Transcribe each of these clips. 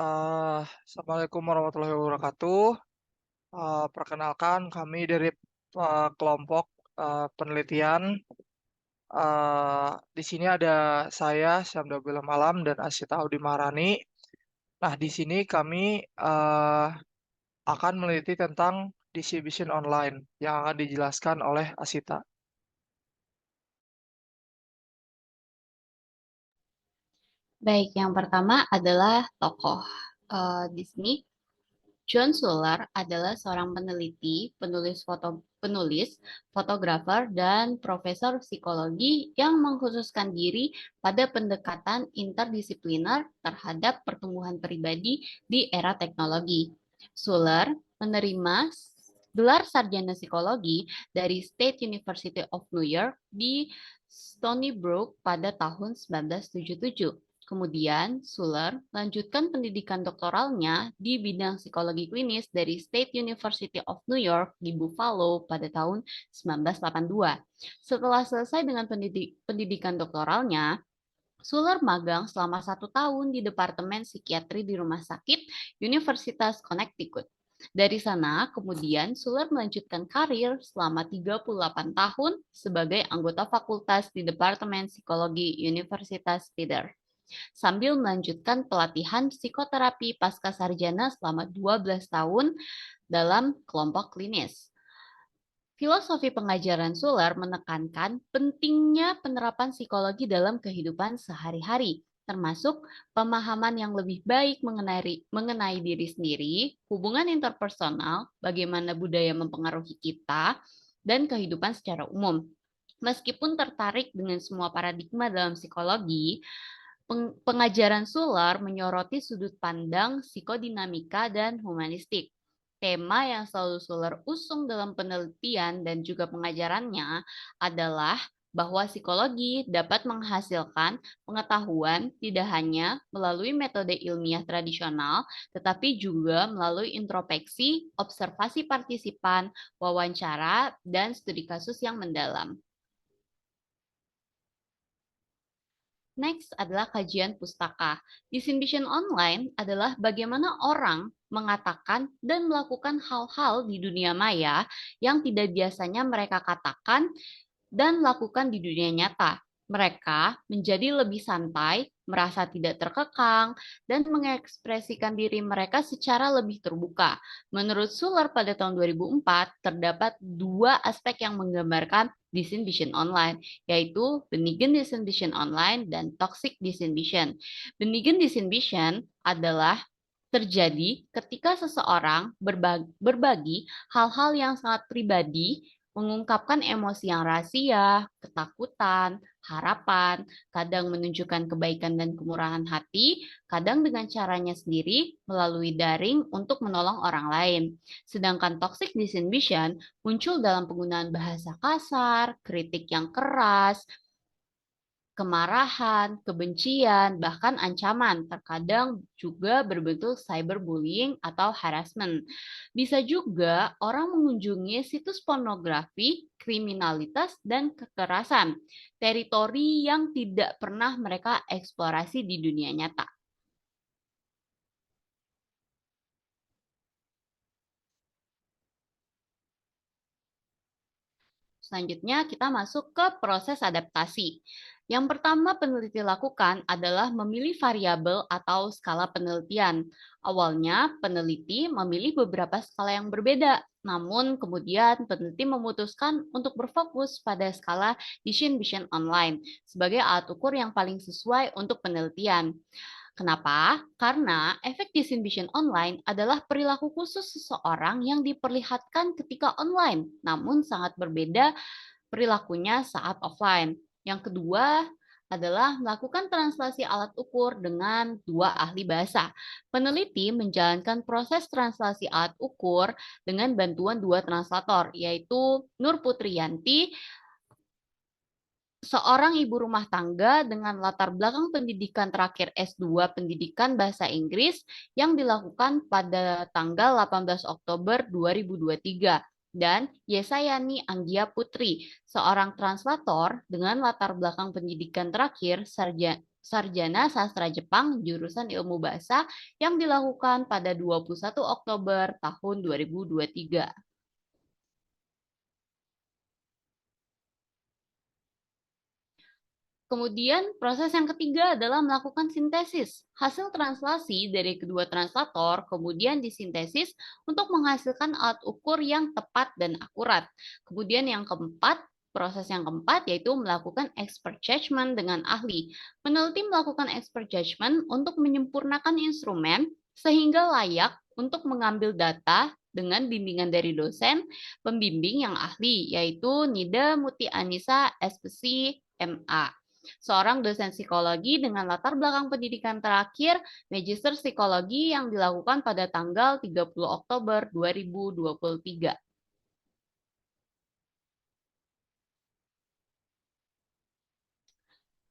Assalamualaikum warahmatullahi wabarakatuh. Perkenalkan kami dari, kelompok, penelitian. Di sini ada saya Syamdabila Malam dan Asyita Audi Maharani. Nah, di sini kami, akan meneliti tentang distribution online yang akan dijelaskan oleh Asyita. Baik, yang pertama adalah tokoh. Di sini John Suller adalah seorang peneliti, penulis, fotografer, dan profesor psikologi yang mengkhususkan diri pada pendekatan interdisipliner terhadap pertumbuhan pribadi di era teknologi. Suller menerima gelar sarjana psikologi dari State University of New York di Stony Brook pada tahun 1977. Kemudian, Suller melanjutkan pendidikan doktoralnya di bidang psikologi klinis dari State University of New York di Buffalo pada tahun 1982. Setelah selesai dengan pendidikan doktoralnya, Suller magang selama 1 tahun di Departemen Psikiatri di Rumah Sakit Universitas Connecticut. Dari sana, kemudian Suller melanjutkan karir selama 38 tahun sebagai anggota fakultas di Departemen Psikologi Universitas Pittsburgh sambil melanjutkan pelatihan psikoterapi pasca sarjana selama 12 tahun dalam kelompok klinis. Filosofi pengajaran Suller menekankan pentingnya penerapan psikologi dalam kehidupan sehari-hari, termasuk pemahaman yang lebih baik mengenai diri sendiri, hubungan interpersonal, bagaimana budaya mempengaruhi kita, dan kehidupan secara umum. Meskipun tertarik dengan semua paradigma dalam psikologi, pengajaran Suller menyoroti sudut pandang psikodinamika dan humanistik. Tema yang selalu Suller usung dalam penelitian dan juga pengajarannya adalah bahwa psikologi dapat menghasilkan pengetahuan tidak hanya melalui metode ilmiah tradisional, tetapi juga melalui introspeksi, observasi partisipan, wawancara, dan studi kasus yang mendalam. Next adalah kajian pustaka. Distribution online adalah bagaimana orang mengatakan dan melakukan hal-hal di dunia maya yang tidak biasanya mereka katakan dan lakukan di dunia nyata. Mereka menjadi lebih santai, merasa tidak terkekang, dan mengekspresikan diri mereka secara lebih terbuka. Menurut Suller pada tahun 2004, terdapat 2 aspek yang menggambarkan disinhibition online, yaitu benign disinhibition online dan toxic disinhibition. Benign disinhibition adalah terjadi ketika seseorang berbagi hal-hal yang sangat pribadi, mengungkapkan emosi yang rahasia, ketakutan, harapan, kadang menunjukkan kebaikan dan kemurahan hati, kadang dengan caranya sendiri melalui daring untuk menolong orang lain. Sedangkan toxic disinhibition muncul dalam penggunaan bahasa kasar, kritik yang keras, kemarahan, kebencian, bahkan ancaman, terkadang juga berbentuk cyberbullying atau harassment. Bisa juga orang mengunjungi situs pornografi, kriminalitas, dan kekerasan, teritori yang tidak pernah mereka eksplorasi di dunia nyata. Selanjutnya kita masuk ke proses adaptasi. Yang pertama peneliti lakukan adalah memilih variabel atau skala penelitian. Awalnya peneliti memilih beberapa skala yang berbeda, namun kemudian peneliti memutuskan untuk berfokus pada skala distribution online sebagai alat ukur yang paling sesuai untuk penelitian. Kenapa? Karena efek disinhibition online adalah perilaku khusus seseorang yang diperlihatkan ketika online, namun sangat berbeda perilakunya saat offline. Yang kedua adalah melakukan translasi alat ukur dengan 2 ahli bahasa. Peneliti menjalankan proses translasi alat ukur dengan bantuan 2 translator, yaitu Nur Putriyanti, seorang ibu rumah tangga dengan latar belakang pendidikan terakhir S2 Pendidikan Bahasa Inggris yang dilakukan pada tanggal 18 Oktober 2023 dan Yesayani Anggia Putri, seorang translator dengan latar belakang pendidikan terakhir sarjana sastra Jepang jurusan ilmu bahasa yang dilakukan pada 21 Oktober tahun 2023. Kemudian, proses yang ketiga adalah melakukan sintesis. Hasil translasi dari kedua translator kemudian disintesis untuk menghasilkan alat ukur yang tepat dan akurat. Kemudian yang keempat, proses yang keempat yaitu melakukan expert judgment dengan ahli. Peneliti melakukan expert judgment untuk menyempurnakan instrumen sehingga layak untuk mengambil data dengan bimbingan dari dosen pembimbing yang ahli, yaitu Nida Muti Anissa, SPC, MA. Seorang dosen psikologi dengan latar belakang pendidikan terakhir, Magister Psikologi yang dilakukan pada tanggal 30 Oktober 2023.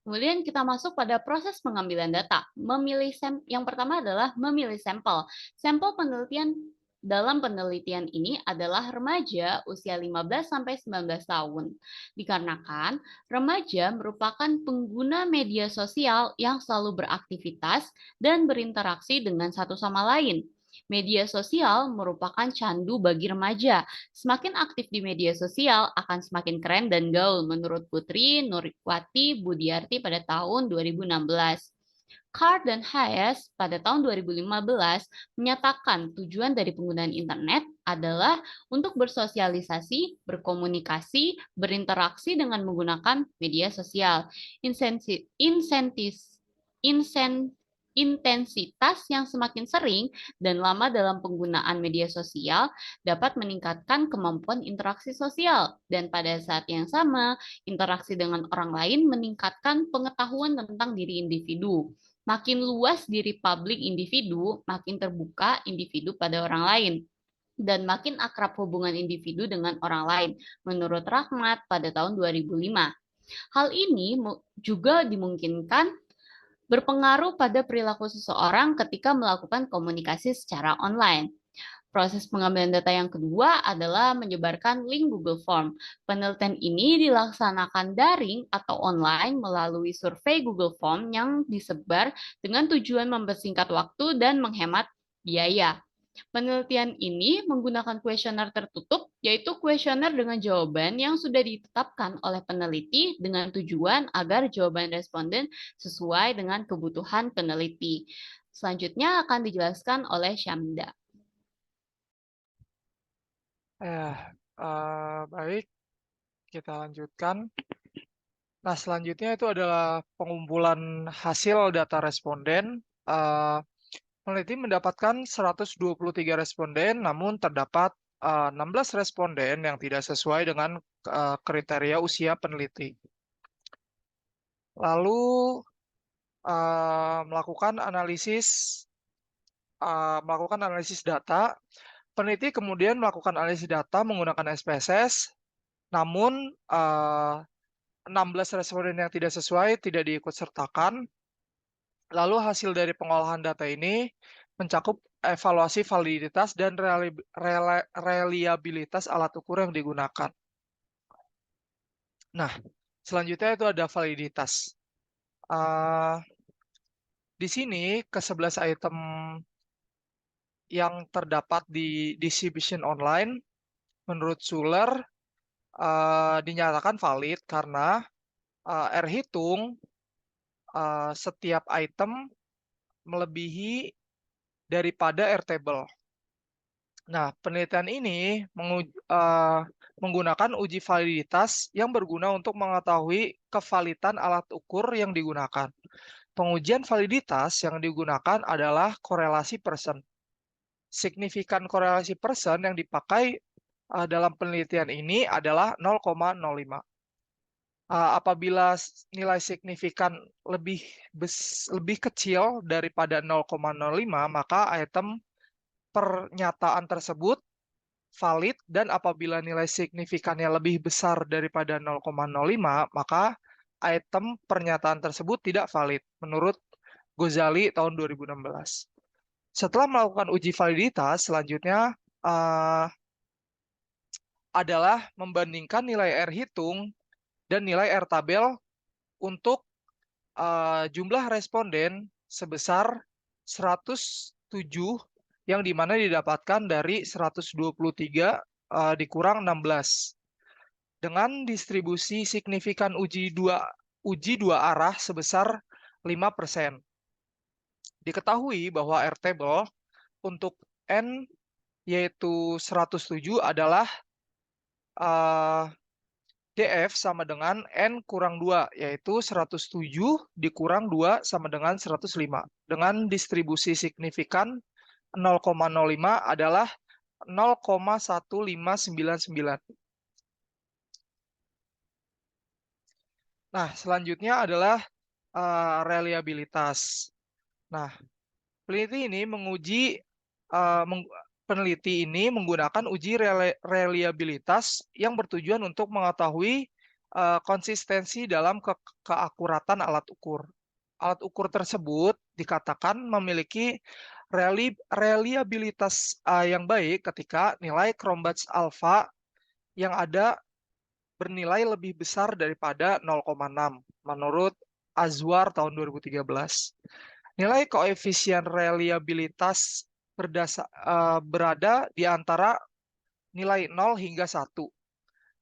Kemudian kita masuk pada proses pengambilan data. Yang pertama adalah memilih sampel. Sampel penelitian dalam penelitian ini adalah remaja usia 15 sampai 19 tahun. Dikarenakan remaja merupakan pengguna media sosial yang selalu beraktivitas dan berinteraksi dengan satu sama lain. Media sosial merupakan candu bagi remaja. Semakin aktif di media sosial akan semakin keren dan gaul menurut Putri Nurwati Budiarti pada tahun 2016. Card dan Hayes pada tahun 2015 menyatakan tujuan dari penggunaan internet adalah untuk bersosialisasi, berkomunikasi, berinteraksi dengan menggunakan media sosial. Intensitas yang semakin sering dan lama dalam penggunaan media sosial dapat meningkatkan kemampuan interaksi sosial, dan pada saat yang sama, interaksi dengan orang lain meningkatkan pengetahuan tentang diri individu. Makin luas diri publik individu, makin terbuka individu pada orang lain, dan makin akrab hubungan individu dengan orang lain, menurut Rahmat pada tahun 2005. Hal ini juga dimungkinkan berpengaruh pada perilaku seseorang ketika melakukan komunikasi secara online. Proses pengambilan data yang kedua adalah menyebarkan link Google Form. Penelitian ini dilaksanakan daring atau online melalui survei Google Form yang disebar dengan tujuan mempersingkat waktu dan menghemat biaya. Penelitian ini menggunakan kuesioner tertutup, yaitu kuesioner dengan jawaban yang sudah ditetapkan oleh peneliti dengan tujuan agar jawaban responden sesuai dengan kebutuhan peneliti. Selanjutnya akan dijelaskan oleh Syamda. Baik, kita lanjutkan. Nah, selanjutnya itu adalah pengumpulan hasil data responden. Peneliti mendapatkan 123 responden, namun terdapat 16 responden yang tidak sesuai dengan kriteria usia peneliti. Lalu melakukan analisis data. Peneliti kemudian melakukan analisis data menggunakan SPSS, namun 16 responden yang tidak sesuai tidak diikut sertakan. Lalu hasil dari pengolahan data ini mencakup evaluasi validitas dan reliabilitas alat ukur yang digunakan. Nah, selanjutnya itu ada validitas. Di sini ke-11 item yang terdapat di distribution online menurut Schuler dinyatakan valid karena R-hitung setiap item melebihi daripada R-table. Nah, penelitian ini menggunakan uji validitas yang berguna untuk mengetahui kevalitan alat ukur yang digunakan. Pengujian validitas yang digunakan adalah korelasi person. Signifikan korelasi person yang dipakai dalam penelitian ini adalah 0,05. Apabila nilai signifikan lebih kecil daripada 0,05, maka item pernyataan tersebut valid, dan apabila nilai signifikannya lebih besar daripada 0,05, maka item pernyataan tersebut tidak valid, menurut Ghazali tahun 2016. Setelah melakukan uji validitas, selanjutnya adalah membandingkan nilai R hitung dan nilai R tabel untuk jumlah responden sebesar 107 yang dimana didapatkan dari 123 dikurang 16 dengan distribusi signifikan uji dua arah sebesar 5%. Diketahui bahwa Airtable untuk N yaitu 107 adalah DF sama dengan N kurang 2, yaitu 107 dikurang 2 sama dengan 105. Dengan distribusi signifikan 0,05 adalah 0,1599. Nah, selanjutnya adalah reliabilitas. Nah, peneliti ini peneliti ini menggunakan uji reliabilitas yang bertujuan untuk mengetahui konsistensi dalam keakuratan alat ukur. Alat ukur tersebut dikatakan memiliki reliabilitas yang baik ketika nilai Cronbach's alpha yang ada bernilai lebih besar daripada 0,6 menurut Azwar tahun 2013. Nilai koefisien reliabilitas berada di antara nilai 0 hingga 1.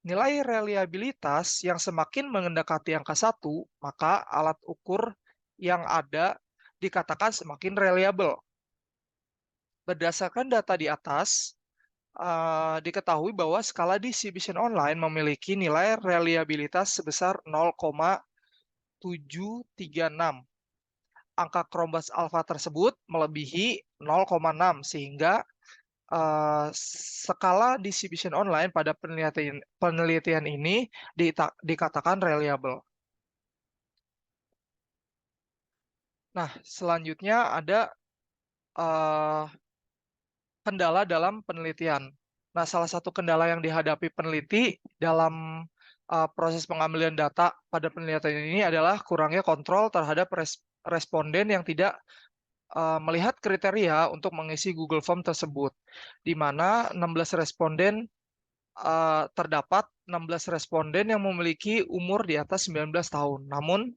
Nilai reliabilitas yang semakin mendekati angka 1, maka alat ukur yang ada dikatakan semakin reliable. Berdasarkan data di atas, diketahui bahwa skala distribution online memiliki nilai reliabilitas sebesar 0,736. Angka Cronbach alpha tersebut melebihi 0,6 sehingga skala distribution online pada penelitian ini dikatakan reliable. Nah, selanjutnya ada kendala dalam penelitian. Nah, salah satu kendala yang dihadapi peneliti dalam proses pengambilan data pada penelitian ini adalah kurangnya kontrol terhadap responden yang tidak melihat kriteria untuk mengisi Google Form tersebut, di mana 16 responden terdapat 16 responden yang memiliki umur di atas 19 tahun. Namun,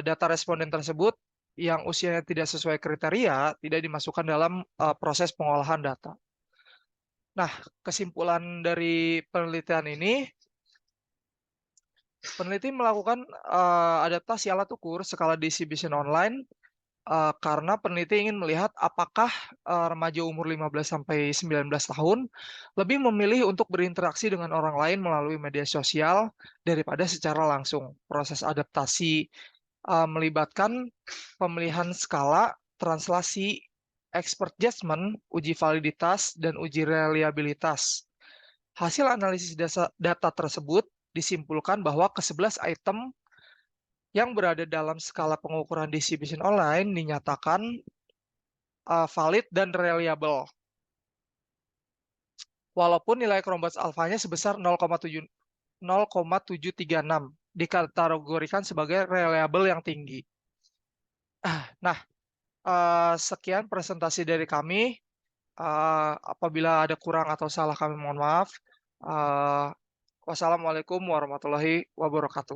data responden tersebut yang usianya tidak sesuai kriteria tidak dimasukkan dalam proses pengolahan data. Nah, kesimpulan dari penelitian ini, peneliti melakukan adaptasi alat ukur skala distribution online karena peneliti ingin melihat apakah remaja umur 15 sampai 19 tahun lebih memilih untuk berinteraksi dengan orang lain melalui media sosial daripada secara langsung. Proses adaptasi melibatkan pemilihan skala, translasi, expert judgment, uji validitas, dan uji reliabilitas. Hasil analisis data tersebut disimpulkan bahwa ke-11 item yang berada dalam skala pengukuran distribution online dinyatakan valid dan reliable. Walaupun nilai Cronbach alpha-nya sebesar 0,736 dikategorikan sebagai reliable yang tinggi. Nah, sekian presentasi dari kami. Apabila ada kurang atau salah kami mohon maaf. Wassalamualaikum warahmatullahi wabarakatuh.